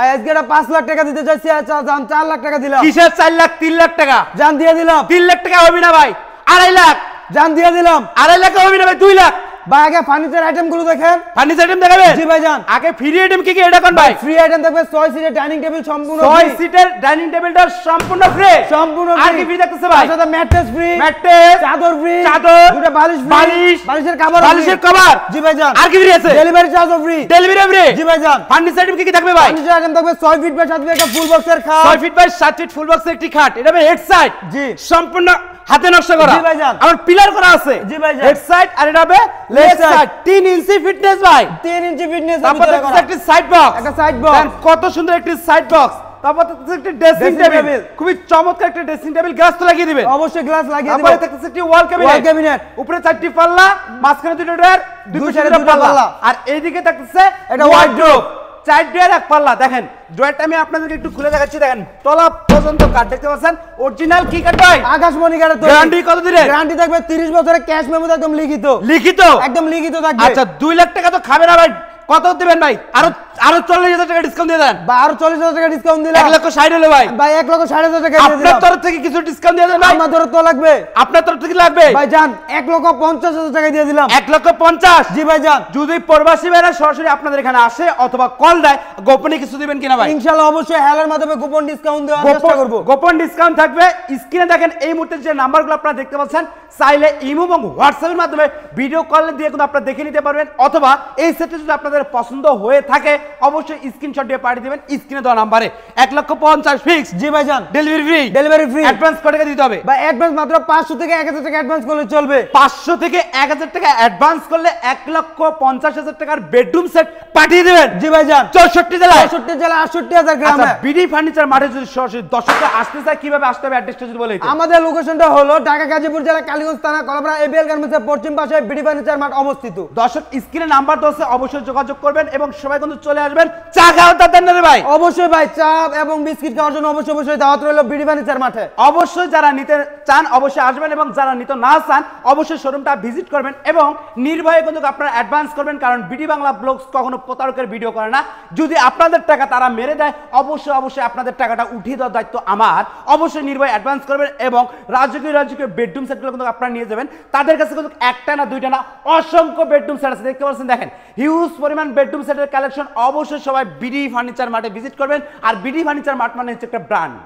ভাই আজকে এটা 5 লাখ টাকা দিতে চাইছি, জান 4 লাখ টাকা দিলাম। কিসের 4 লাখ? 3 লাখ টাকা জান দিয়ে দিলাম। 3 লাখ টাকা হবে না ভাই, 2.5 লাখ জান দিয়ে দিলাম। 2.5 লাখ হবে না ভাই, 2 লাখ। ভাই আগে ফার্নিচার আইটেম গুলো দেখেন। ফার্নিচার আইটেম দেখাবেন? জি ভাই জান। আগে ফ্রি আইটেম কি কি এটা কোন ভাই? ফ্রি আইটেম দেখবেন 6 সিটের ডাইনিং টেবিল সম্পূর্ণ ফ্রি। 6 সিটের ডাইনিং টেবিলটা সম্পূর্ণ ফ্রি। সম্পূর্ণ ফ্রি। আর কি ফ্রি দেখতেছে ভাই? সাথে ম্যাট্রেস ফ্রি। ম্যাট্রেস, চাদর ফ্রি। চাদর, দুটো বালিশ ফ্রি। বালিশের কভার। বালিশের কভার। জি ভাই জান। আর কি ফ্রি আছে? ডেলিভারি চার্জও ফ্রি। Delivery free. জি ভাই জান। ফার্নিচার আইটেম কি কি থাকবে ভাই? ফার্নিচার আইটেম থাকবে 6 ফিট বাই 7 ফিট একটা ফুল বক্সের খাট। 6 ফিট বাই 7 ফিট ফুল বক্সের একটি খাট। এটা ভাই হেড সাইড। জি। সম্পূর্ণ হাতে নকশা করা। জি ভাই জান। আর পিলার করা আছে। জি ভাই জান। হেড সাইড আর এটা হবে লেগ সাইড। 3 ইঞ্চি ফিটনেস ভাই। 3 ইঞ্চি ফিটনেস তারপর ভিতরে করা। একটি সাইড বক্স। একটা সাইড বক্স। কত সুন্দর একটি সাইড বক্স। তারপর একটি ড্রেসিং টেবিল। খুবই চমৎকার একটি ড্রেসিং টেবিল, গ্লাস তো লাগিয়ে দিবেন। অবশ্যই গ্লাস লাগিয়ে দিবেন। তারপরে থাকতেছে একটি ওয়াল ক্যাবিনেট। ওয়াল ক্যাবিনেট। উপরে 4টি পাল্লা, মাঝখানে দুটো ড্রয়ার, দুই পাশে দুটো পাল্লা। আর এইদিকে থাকতেছে এটা ওয়ার্ড্রোব। 4 ড্রয়ার 1 পাল্লা। দেখেন ড্রয়ারটা আমি আপনাদেরকে একটু খুলে দেখাচ্ছি। দেখেন তলা পর্যন্ত কাঠ দেখতে পাচ্ছেন। অরিজিনাল কি কাঠ ভাই? আকাশমণি কাঠের তৈরি। গ্যারান্টি কত দিনের? গ্যারান্টি থাকবে 30 বছরের, ক্যাশ মেমো একদম লিখিত। লিখিত? একদম লিখিত থাকবে। আচ্ছা 2 লাখ টাকা তো খাবে না ভাই, কত দিবেন ভাই? আরো 40,000 টাকা ডিসকাউন্ট দিয়ে দেন। বা আরো 40,000 টাকা ডিসকাউন্ট দিলাম। 1,60,000 হলো ভাই। ভাই 1,60,000 টাকা দিয়ে আপনার দিলাম। তরফ থেকে কিছু ডিসকাউন্ট দিয়ে দেন ভাই। আমার তরফ তো লাগবে। আপনার তরফ থেকে লাগবে ভাই জান 1,50,000 টাকা দিয়ে দিলাম। 1,50,000? জি ভাই জান। যদি প্রবাসী ভাইরা সরাসরি আপনাদের এখানে আসে অথবা কল দেয়, গোপনে কিছু দিবেন কিনা ভাই? ইনশাআল্লাহ অবশ্যই হেলার মাধ্যমে কুপন ডিসকাউন্ট দেওয়ার চেষ্টা করব। গোপন ডিসকাউন্ট থাকবে। স্ক্রিনে দেখেন এই মুহূর্তে যে নাম্বারগুলো আপনারা দেখতে পাচ্ছেন, চাইলে ইমো এবং হোয়াটসঅ্যাপের মাধ্যমে ভিডিও কল দিয়ে কিন্তু আপনারা দেখে নিতে পারবেন। অথবা এই সেটটি যদি আপনাদের পছন্দ হয়ে থাকে অবশ্যই স্ক্রিনশট দিয়ে পাঠিয়ে দিবেন স্ক্রিনে দেওয়া নাম্বারে। 1,50,000 ফিক্স। জি ভাই জান। Delivery free. Delivery free. Advance কত টাকা দিতে হবে? ভাই অ্যাডভান্স মাত্র 500 থেকে 1000 টাকা অ্যাডভান্স করলে চলবে। 500 থেকে 1000 টাকা অ্যাডভান্স করলে 1,50,000 টাকার বেডরুম সেট পাঠিয়ে দিবেন। জি ভাই জান। 64 জেলায়। 64 জেলা 68,000 গ্রামে। আচ্ছা বিডি ফার্নিচার মাঠে যদি সরাসরি দর্শকরা আসতে চায় কিভাবে আসতে হবে অ্যাড্রেসটা যদি বলে দিতেন। আমাদের লোকেশনটা হলো ঢাকা গাজীপুর জেলা কালীগঞ্জ থানা কলাপাড়া এবিএল গার্মেন্টসের পশ্চিম পাশে বিডি ফার্নিচার মাঠ অবস্থিত। দর্শক স্ক্রিনে নাম্বার দেওয়া অবশ্যই যোগাযোগ করবেন এবং সবাই কিন্তু চলে আসবেন। চা খাওয়ার দাদা না রে ভাই? অবশ্যই ভাই, চা এবং বিস্কিট খাওয়ার জন্য অবশ্যই দাওয়াত রইল বিডি ফার্নিচার মাঠে। অবশ্যই যারা নিতে চান অবশ্যই আসবেন এবং যারা নিতে না চান অবশ্যই শোরুমটা ভিজিট করবেন এবং নির্ভয়ে কিন্তু আপনারা অ্যাডভান্স করবেন, কারণ বিডি বাংলা ব্লগস কখনো প্রতারকের ভিডিও করে না। যদি আপনাদের টাকা তারা মেরে দেয় অবশ্যই আপনাদের টাকাটা উঠিয়ে দেওয়ার দায়িত্ব আমার। অবশ্যই নির্ভয়ে অ্যাডভান্স করবেন এবং রাজকীয় বেডরুম সেটগুলো কিন্তু আপনারা নিয়ে যাবেন। তাদের কাছে কিন্তু একটা না দুইটা না অসংখ্য বেডরুম সেট আছে, দেখতে পাচ্ছেন। দেখেন হিউজ পরিমাণ বেডরুম সেটের কালেকশন। অবশ্যই সবাই বিডি ফার্নিচার মাঠে ভিজিট করবেন। আর বিডি ফার্নিচার মাঠ মানে হচ্ছে একটা ব্র্যান্ড।